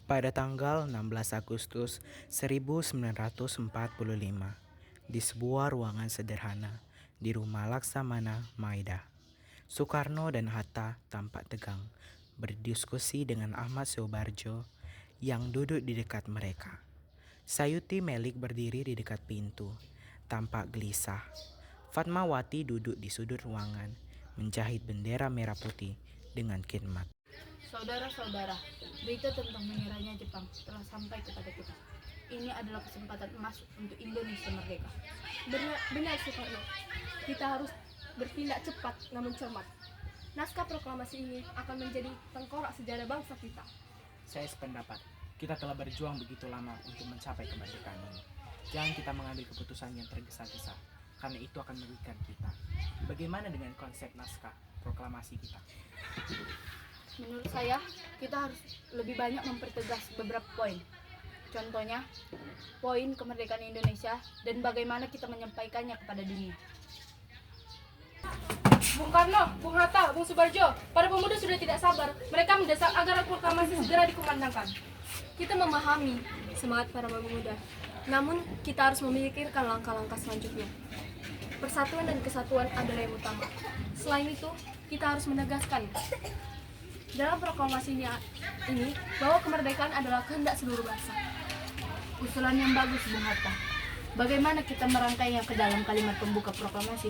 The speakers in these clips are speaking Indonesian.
Pada tanggal 16 Agustus 1945, di sebuah ruangan sederhana di rumah Laksamana Maeda, Soekarno dan Hatta tampak tegang berdiskusi dengan Ahmad Soebarjo yang duduk di dekat mereka. Sayuti Melik berdiri di dekat pintu, tampak gelisah. Fatmawati duduk di sudut ruangan, menjahit bendera merah putih dengan khidmat. Saudara-saudara, berita tentang menyerahnya Jepang telah sampai kepada kita. Ini adalah kesempatan emas untuk Indonesia merdeka. Benar Soekarno, kita harus bertindak cepat namun cermat. Naskah proklamasi ini akan menjadi tengkorak sejarah bangsa kita. Saya sependapat, kita telah berjuang begitu lama untuk mencapai kemerdekaan ini. Jangan kita mengambil keputusan yang tergesa-gesa, karena itu akan merugikan kita. Bagaimana dengan konsep naskah proklamasi kita? Menurut saya, kita harus lebih banyak mempertegas beberapa poin. Contohnya, poin kemerdekaan Indonesia dan bagaimana kita menyampaikannya kepada dunia. Bung Karno, Bung Hatta, Bung Soebarjo, para pemuda sudah tidak sabar. Mereka mendesak agar proklamasi segera dikumandangkan. Kita memahami semangat para pemuda, namun kita harus memikirkan langkah-langkah selanjutnya. Persatuan dan kesatuan adalah yang utama. Selain itu, kita harus menegaskan dalam proklamasi ini bahwa kemerdekaan adalah kehendak seluruh bangsa. Usulan yang bagus, Bung Hatta. Bagaimana kita merangkainya ke dalam kalimat pembuka proklamasi?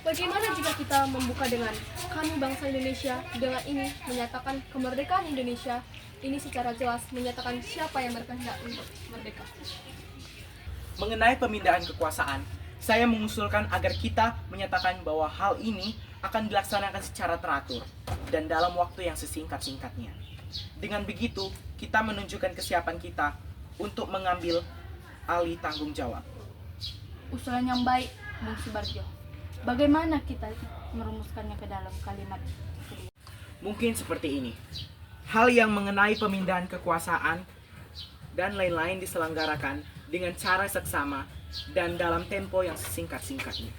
Bagaimana jika kita membuka dengan kami bangsa Indonesia, dengan ini menyatakan kemerdekaan Indonesia, ini secara jelas menyatakan siapa yang berkehendak untuk merdeka. Mengenai pemindahan kekuasaan, saya mengusulkan agar kita menyatakan bahwa hal ini akan dilaksanakan secara teratur dan dalam waktu yang sesingkat-singkatnya. Dengan begitu, kita menunjukkan kesiapan kita untuk mengambil alih tanggung jawab. Usulan yang baik, Bung Soebarjo. Bagaimana kita merumuskannya ke dalam kalimat kedua? Mungkin seperti ini. Hal yang mengenai pemindahan kekuasaan dan lain-lain diselenggarakan dengan cara seksama dan dalam tempo yang sesingkat-singkatnya.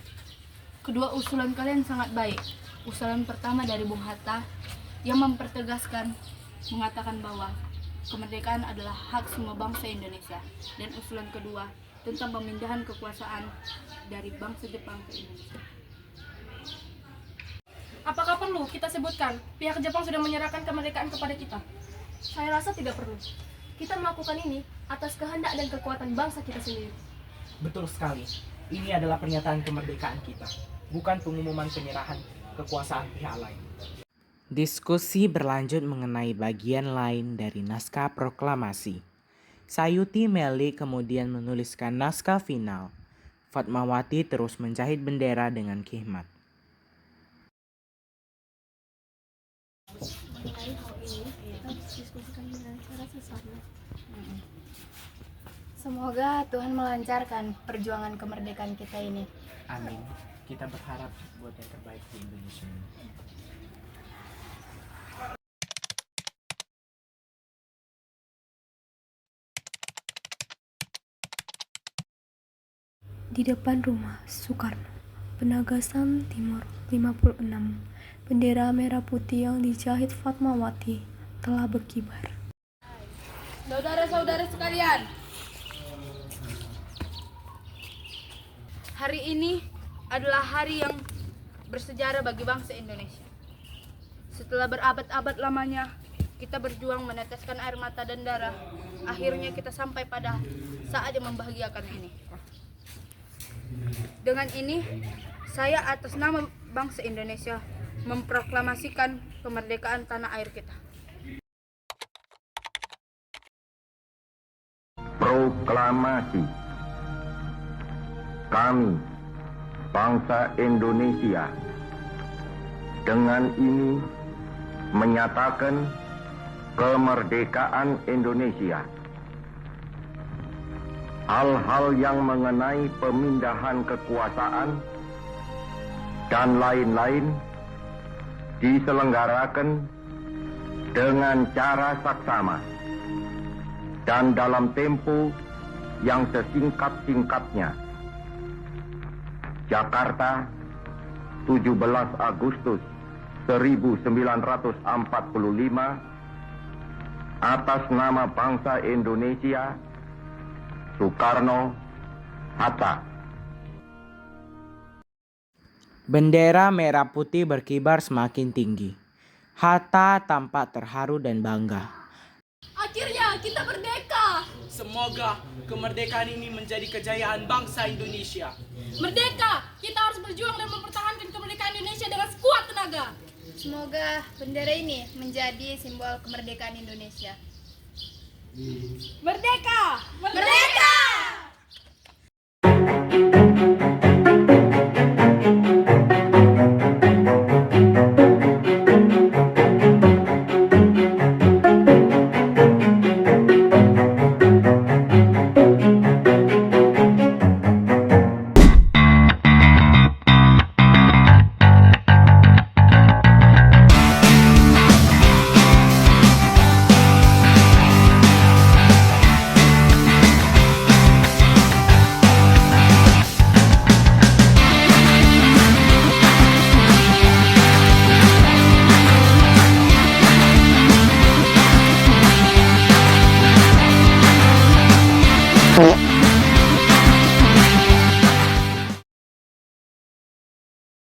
Kedua usulan kalian sangat baik. Usulan pertama dari Bung Hatta yang mempertegaskan, mengatakan bahwa kemerdekaan adalah hak semua bangsa Indonesia. Dan usulan kedua tentang pemindahan kekuasaan dari bangsa Jepang ke Indonesia. Apakah perlu kita sebutkan pihak Jepang sudah menyerahkan kemerdekaan kepada kita? Saya rasa tidak perlu. Kita melakukan ini atas kehendak dan kekuatan bangsa kita sendiri. Betul sekali. Ini adalah pernyataan kemerdekaan kita, bukan pengumuman penyerahan kekuasaan pihak lain. Diskusi berlanjut mengenai bagian lain dari naskah proklamasi. Sayuti Melik kemudian menuliskan naskah final. Fatmawati terus menjahit bendera dengan khidmat. Mengenai hal ini, kita harus diskusikan dengan cara sesama. Semoga Tuhan melancarkan perjuangan kemerdekaan kita ini. Amin. Kita berharap buat yang terbaik di Indonesia ini. Di depan rumah Soekarno, Penagasan Timur 56, bendera merah putih yang dijahit Fatmawati telah berkibar. Saudara-saudara sekalian, hari ini adalah hari yang bersejarah bagi bangsa Indonesia. Setelah berabad-abad lamanya kita berjuang meneteskan air mata dan darah, akhirnya kita sampai pada saat yang membahagiakan ini. Dengan ini, saya atas nama bangsa Indonesia memproklamasikan kemerdekaan tanah air kita. Proklamasi. Kami, bangsa Indonesia, dengan ini menyatakan kemerdekaan Indonesia. Hal-hal yang mengenai pemindahan kekuasaan dan lain-lain diselenggarakan dengan cara saksama dan dalam tempo yang sesingkat-singkatnya. Jakarta, 17 Agustus 1945, atas nama bangsa Indonesia, Soekarno Hatta. Bendera merah putih berkibar semakin tinggi. Hatta tampak terharu dan bangga. Akhirnya kita merdeka. Semoga kemerdekaan ini menjadi kejayaan bangsa Indonesia. Merdeka! Kita harus berjuang dan mempertahankan kemerdekaan Indonesia dengan sekuat tenaga. Semoga bendera ini menjadi simbol kemerdekaan Indonesia. Merdeka! Merdeka!